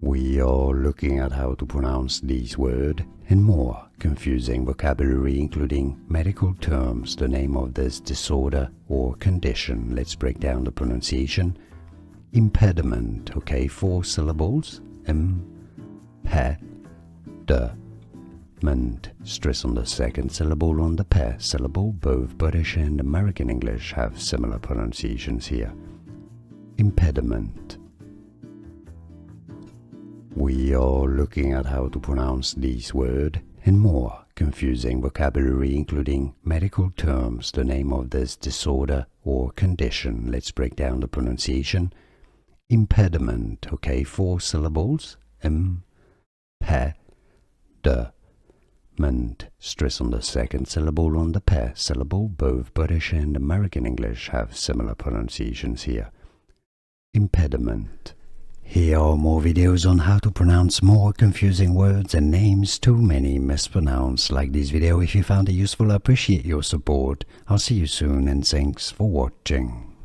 We are looking at how to pronounce these words and more confusing vocabulary, including medical terms, the name of this disorder or condition. Let's break down the pronunciation. Impediment, okay, 4 syllables. Impediment. Stress on the second syllable on the pe syllable. Both British and American English have similar pronunciations here. Impediment. We are looking at how to pronounce these words and more confusing vocabulary, including medical terms, the name of this disorder or condition. Let's break down the pronunciation. Impediment, okay, 4 syllables. Impediment. Stress on the second syllable on the pe syllable. Both British and American English have similar pronunciations here. Impediment. Here are more videos on how to pronounce more confusing words and names too many mispronounced. Like this video if you found it useful. I appreciate your support. I'll see you soon and thanks for watching.